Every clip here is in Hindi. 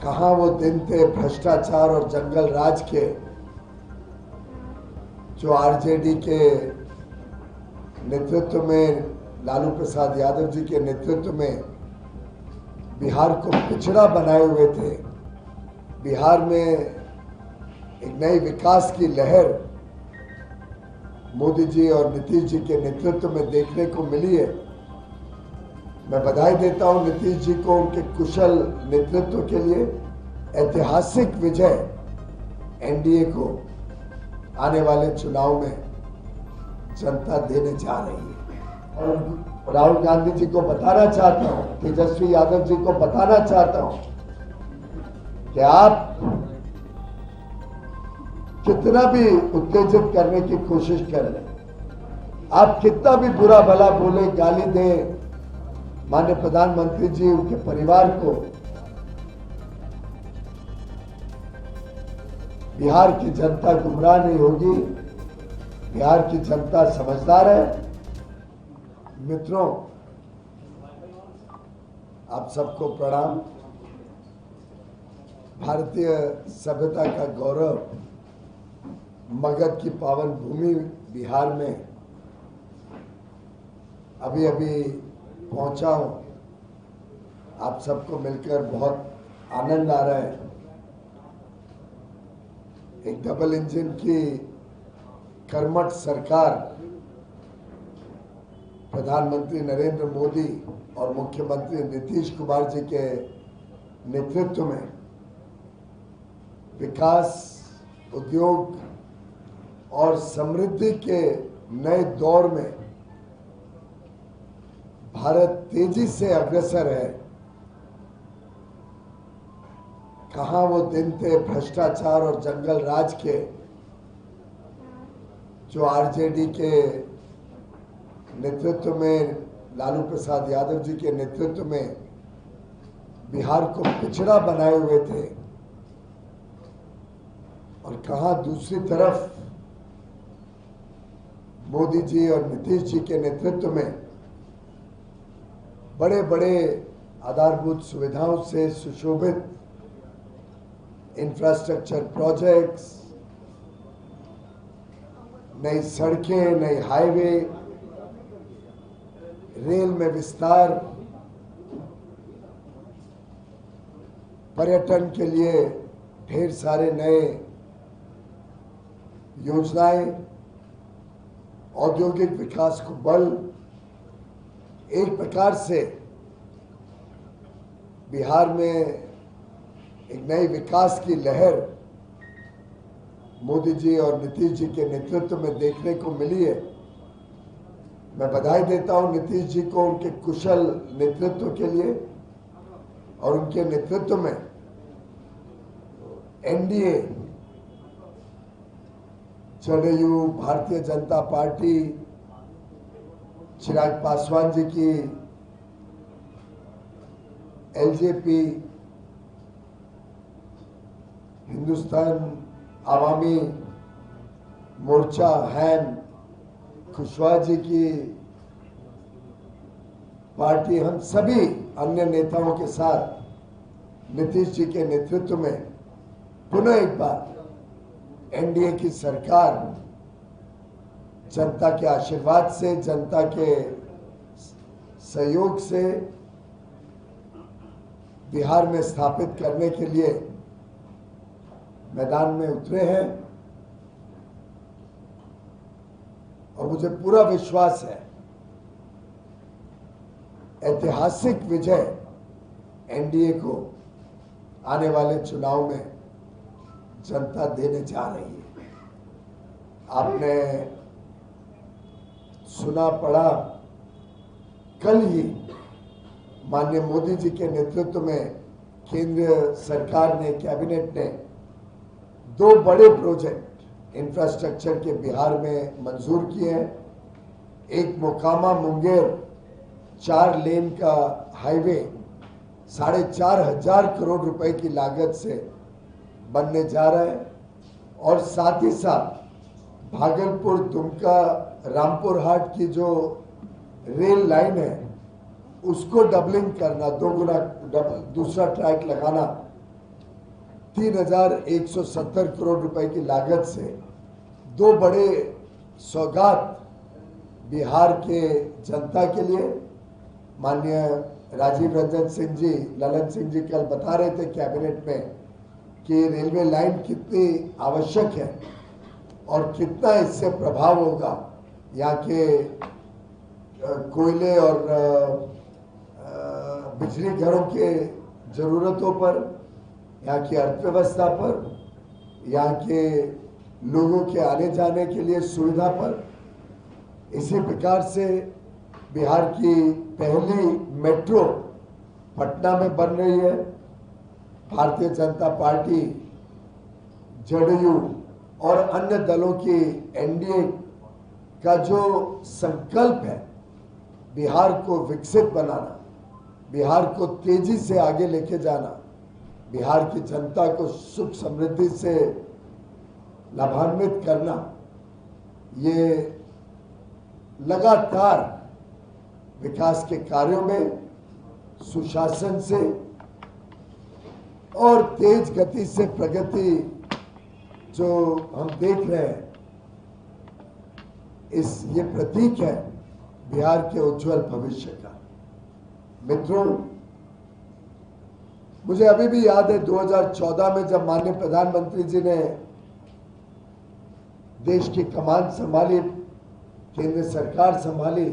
कहाँ वो दिन थे भ्रष्टाचार और जंगल राज के, जो आरजेडी के नेतृत्व में, लालू प्रसाद यादव जी के नेतृत्व में बिहार को पिछड़ा बनाए हुए थे। बिहार में एक नई विकास की लहर मोदी जी और नीतीश जी के नेतृत्व में देखने को मिली है। मैं बधाई देता हूं नीतीश जी को उनके कुशल नेतृत्व के लिए। ऐतिहासिक विजय एनडीए को आने वाले चुनाव में जनता देने जा रही है। और राहुल गांधी जी को बताना चाहता हूं, तेजस्वी यादव जी को बताना चाहता हूं कि आप कितना भी उत्तेजित करने की कोशिश कर लें, आप कितना भी बुरा भला बोले, गाली दें माननीय प्रधानमंत्री जी, उनके परिवार को, बिहार की जनता गुमराह नहीं होगी। बिहार की जनता समझदार है। मित्रों, आप सबको प्रणाम। भारतीय सभ्यता का गौरव, मगध की पावन भूमि बिहार में अभी अभी पहुंचा हूं। आप सबको मिलकर बहुत आनंद आ रहा है। एक डबल इंजन की कर्मठ सरकार, प्रधानमंत्री नरेंद्र मोदी और मुख्यमंत्री नीतीश कुमार जी के नेतृत्व में विकास, उद्योग और समृद्धि के नए दौर में भारत तेजी से अग्रसर है। कहाँ वो दिन थे भ्रष्टाचार और जंगल राज के, जो आरजेडी के नेतृत्व में, लालू प्रसाद यादव जी के नेतृत्व में बिहार को पिछड़ा बनाए हुए थे। और कहाँ दूसरी तरफ मोदी जी और नीतीश जी के नेतृत्व में बड़े बड़े आधारभूत सुविधाओं से सुशोभित इंफ्रास्ट्रक्चर प्रोजेक्ट्स, नई सड़कें, नई हाईवे, रेल में विस्तार, पर्यटन के लिए ढेर सारे नए योजनाएं, औद्योगिक विकास को बल, एक प्रकार से बिहार में एक नई विकास की लहर मोदी जी और नीतीश जी के नेतृत्व में देखने को मिली है। मैं बधाई देता हूं नीतीश जी को उनके कुशल नेतृत्व के लिए। और उनके नेतृत्व में एनडीए, जदयू, भारतीय जनता पार्टी, चिराग पासवान जी की एलजेपी, हिंदुस्तान आवामी मोर्चा, हैम, कुशवाहा जी की पार्टी, हम सभी अन्य नेताओं के साथ नीतीश जी के नेतृत्व में पुनः एक बार एनडीए की सरकार जनता के आशीर्वाद से, जनता के सहयोग से बिहार में स्थापित करने के लिए मैदान में उतरे हैं। और मुझे पूरा विश्वास है ऐतिहासिक विजय एनडीए को आने वाले चुनाव में जनता देने जा रही है। आपने सुना पढ़ा, कल ही माननीय मोदी जी के नेतृत्व में केंद्र सरकार ने, कैबिनेट ने 2 बड़े प्रोजेक्ट इंफ्रास्ट्रक्चर के बिहार में मंजूर किए हैं। एक मोकामा मुंगेर 4 लेन का हाईवे 4,500 करोड़ रुपए की लागत से बनने जा रहा है। और साथ ही साथ भागलपुर, दुमका, रामपुर हाट की जो रेल लाइन है उसको डबलिंग करना, 2 गुना दूसरा ट्रैक लगाना, 3,170 करोड़ रुपए की लागत से दो बड़े सौगात बिहार के जनता के लिए। माननीय राजीव रंजन सिंह जी, ललन सिंह जी कल बता रहे थे कैबिनेट में कि रेलवे लाइन कितनी आवश्यक है और कितना इससे प्रभाव होगा यहाँ के कोयले और बिजली घरों के ज़रूरतों पर, यहाँ की अर्थव्यवस्था पर, यहाँ के लोगों के आने जाने के लिए सुविधा पर। इसी प्रकार से बिहार की पहली मेट्रो पटना में बन रही है। भारतीय जनता पार्टी, जेडीयू और अन्य दलों की एनडीए का जो संकल्प है बिहार को विकसित बनाना, बिहार को तेजी से आगे लेके जाना, बिहार की जनता को सुख समृद्धि से लाभान्वित करना, ये लगातार विकास के कार्यों में सुशासन से और तेज गति से प्रगति जो हम देख रहे हैं, ये प्रतीक है बिहार के उज्जवल भविष्य का। मित्रों, मुझे अभी भी याद है 2014 में जब माननीय प्रधानमंत्री जी ने देश की कमान संभाली, केंद्र सरकार संभाली,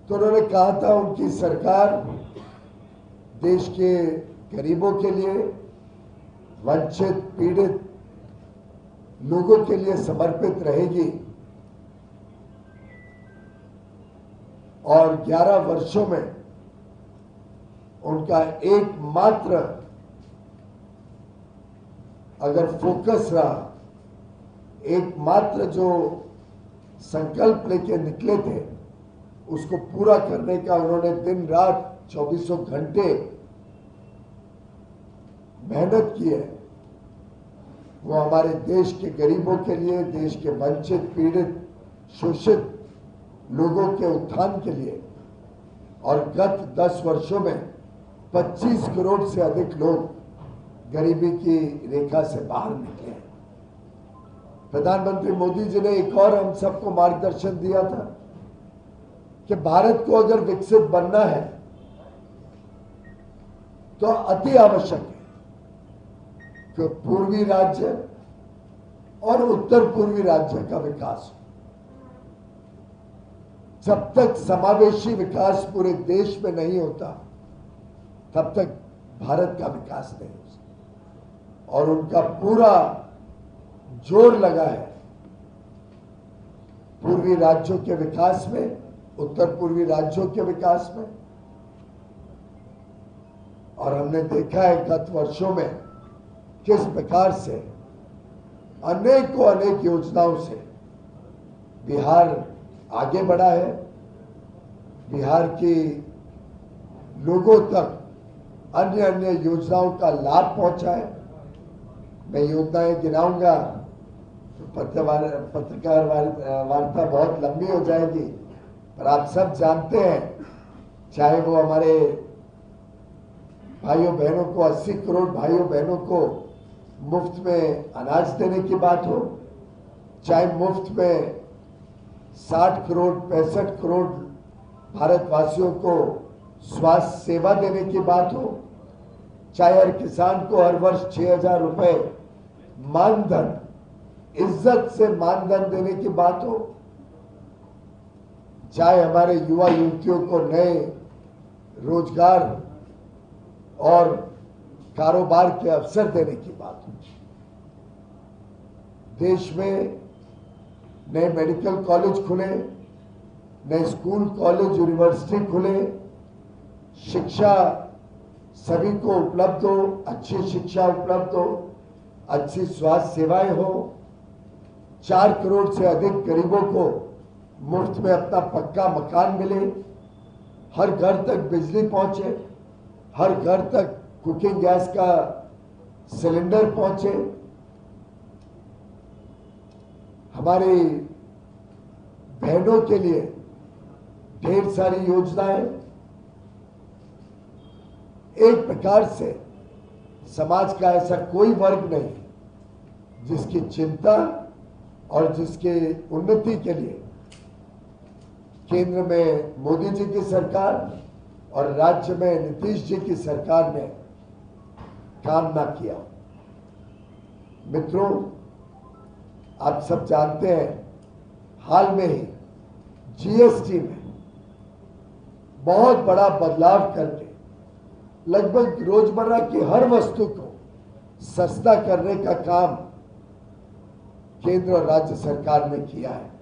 तो उन्होंने कहा था उनकी सरकार देश के गरीबों के लिए, वंचित पीड़ित लोगों के लिए समर्पित रहेगी और 11 वर्षों में उनका एकमात्र अगर फोकस रहा, एकमात्र जो संकल्प लेके निकले थे उसको पूरा करने का उन्होंने दिन रात 24 घंटे मेहनत की है। वो हमारे देश के गरीबों के लिए, देश के वंचित पीड़ित शोषित लोगों के उत्थान के लिए, और गत 10 वर्षों में 25 करोड़ से अधिक लोग गरीबी की रेखा से बाहर निकले हैं। प्रधानमंत्री मोदी जी ने एक और हम सबको मार्गदर्शन दिया था कि भारत को अगर विकसित बनना है तो अति आवश्यक है कि पूर्वी राज्य और उत्तर पूर्वी राज्य का विकास हो। जब तक समावेशी विकास पूरे देश में नहीं होता तब तक भारत का विकास नहीं हो सकता, और उनका पूरा जोर लगा है पूर्वी राज्यों के विकास में, उत्तर पूर्वी राज्यों के विकास में। और हमने देखा है गत वर्षों में किस प्रकार से अनेकों अनेक योजनाओं से बिहार आगे बढ़ा है, बिहार के लोगों तक अन्य अन्य योजनाओं का लाभ पहुंचा है। मैं योजनाएं गिनाऊंगा तो पत्रकार वार्ता बहुत लंबी हो जाएगी, पर आप सब जानते हैं, चाहे वो हमारे भाइयों बहनों को 80 करोड़ भाइयों बहनों को मुफ्त में अनाज देने की बात हो, चाहे मुफ्त में 60 करोड़ 65 करोड़ भारतवासियों को स्वास्थ्य सेवा देने की बात हो, चाहे हर किसान को हर वर्ष 6,000 रुपए मानधन, इज्जत से मानधन देने की बात हो, चाहे हमारे युवा युवतियों को नए रोजगार और कारोबार के अवसर देने की बात हो। देश में नए मेडिकल कॉलेज खुले, नए स्कूल कॉलेज यूनिवर्सिटी खुले, शिक्षा सभी को उपलब्ध हो, अच्छी शिक्षा उपलब्ध हो, अच्छी स्वास्थ्य सेवाएं हो, 4 करोड़ से अधिक गरीबों को मुफ्त में अपना पक्का मकान मिले, हर घर तक बिजली पहुंचे, हर घर तक कुकिंग गैस का सिलेंडर पहुंचे, हमारी बहनों के लिए ढेर सारी योजनाएं। एक प्रकार से समाज का ऐसा कोई वर्ग नहीं जिसकी चिंता और जिसके उन्नति के लिए केंद्र में मोदी जी की सरकार और राज्य में नीतीश जी की सरकार ने काम ना किया। मित्रों, आप सब जानते हैं, हाल में ही जीएसटी में बहुत बड़ा बदलाव करके लगभग रोजमर्रा की हर वस्तु को सस्ता करने का काम केंद्र और राज्य सरकार ने किया है।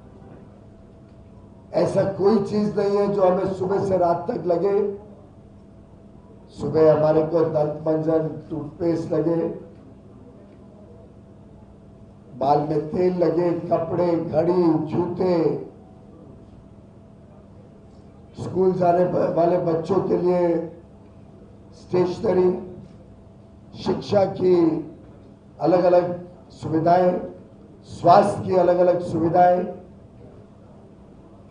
ऐसा कोई चीज नहीं है जो हमें सुबह से रात तक लगे। सुबह हमारे को दंत मंजन, टूथपेस्ट लगे, बाल में तेल लगे, कपड़े, घड़ी, जूते, स्कूल जाने वाले बच्चों के लिए स्टेशनरी, शिक्षा की अलग अलग सुविधाएं, स्वास्थ्य की अलग अलग सुविधाएं,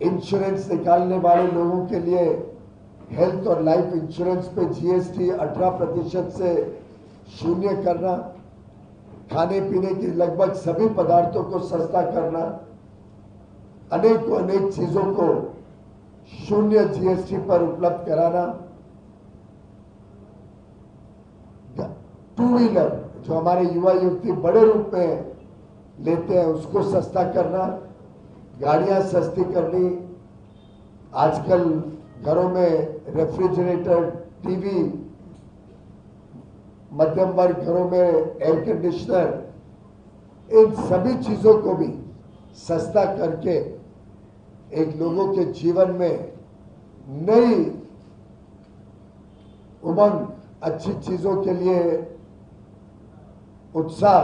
इंश्योरेंस निकालने वाले लोगों के लिए हेल्थ और लाइफ इंश्योरेंस पे जीएसटी 18% से शून्य करना, खाने पीने की लगभग सभी पदार्थों को सस्ता करना, अनेक चीजों को शून्य जीएसटी पर उपलब्ध कराना, टू व्हीलर जो हमारे युवा युवती बड़े रूप में लेते हैं उसको सस्ता करना, गाड़ियां सस्ती करनी, आजकल घरों में रेफ्रिजरेटर, टीवी, मध्यम वर्ग घरों में एयर कंडीशनर, इन सभी चीजों को भी सस्ता करके एक लोगों के जीवन में नई उमंग, अच्छी चीजों के लिए उत्साह,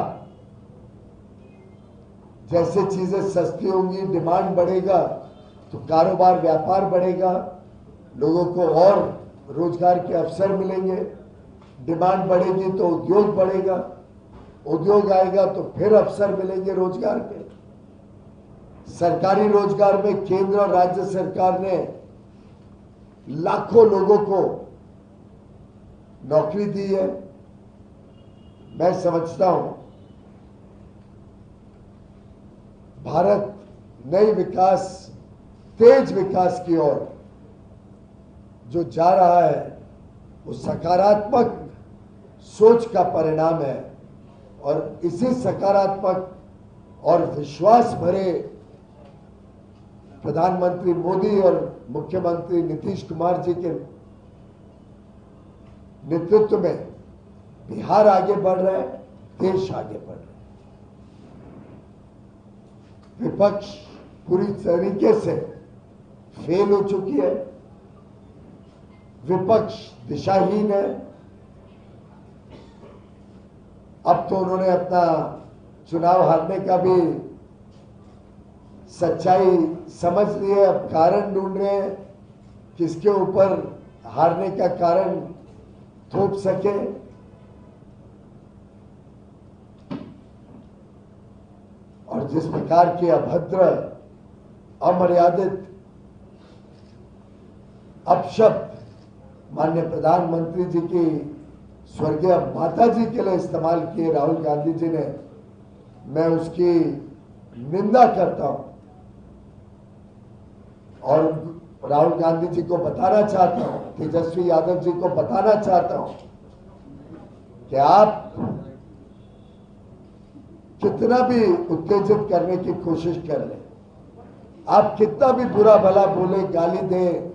जैसे चीजें सस्ती होंगी डिमांड बढ़ेगा तो कारोबार व्यापार बढ़ेगा, लोगों को और रोजगार के अवसर मिलेंगे, डिमांड बढ़ेगी तो उद्योग बढ़ेगा, उद्योग आएगा तो फिर अवसर मिलेंगे रोजगार के। सरकारी रोजगार में केंद्र और राज्य सरकार ने लाखों लोगों को नौकरी दी है। मैं समझता हूं भारत नई विकास, तेज विकास की ओर जो जा रहा है वो सकारात्मक सोच का परिणाम है और इसी सकारात्मक और विश्वास भरे प्रधानमंत्री मोदी और मुख्यमंत्री नीतीश कुमार जी के नेतृत्व में बिहार आगे बढ़ रहा है, देश आगे बढ़ रहा है। विपक्ष पूरी तरीके से फेल हो चुकी है, विपक्ष दिशाहीन है। अब तो उन्होंने अपना चुनाव हारने का भी सच्चाई समझ ली है, अब कारण ढूंढ रहे हैं किसके ऊपर हारने का कारण थोप सके। और जिस प्रकार के अभद्र, अमर्यादित अपशब्द माननीय प्रधानमंत्री जी की स्वर्गीय माता जी के लिए इस्तेमाल किए राहुल गांधी जी ने, मैं उसकी निंदा करता हूं और राहुल गांधी जी को बताना चाहता हूं, तेजस्वी यादव जी को बताना चाहता हूं कि आप कितना भी उत्तेजित करने की कोशिश कर लें, आप कितना भी बुरा भला बोले, गाली दें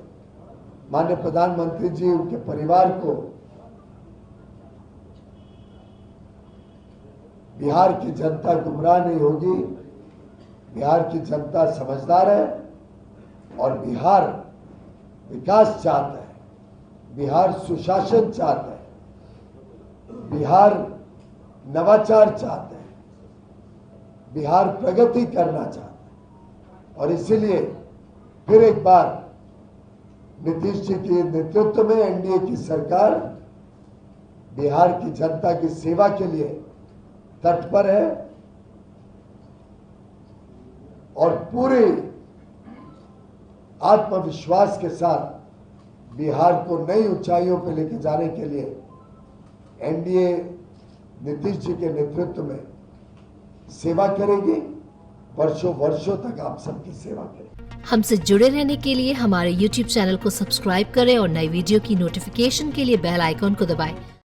माननीय प्रधानमंत्री जी, उनके परिवार को, बिहार की जनता गुमराह नहीं होगी। बिहार की जनता समझदार है और बिहार विकास चाहता है, बिहार सुशासन चाहता है, बिहार नवाचार चाहता है, बिहार प्रगति करना चाहता है। और इसीलिए फिर एक बार नीतीश जी के नेतृत्व में एनडीए की सरकार बिहार की जनता की सेवा के लिए तत्पर है और पूरे आत्मविश्वास के साथ बिहार को नई ऊंचाइयों पर लेके जाने के लिए एनडीए नीतीश जी के नेतृत्व में सेवा करेगी, वर्षों वर्षों तक आप सबकी सेवा करेगी। हमसे जुड़े रहने के लिए हमारे YouTube चैनल को सब्सक्राइब करें और नई वीडियो की नोटिफिकेशन के लिए बेल आइकॉन को दबाएं।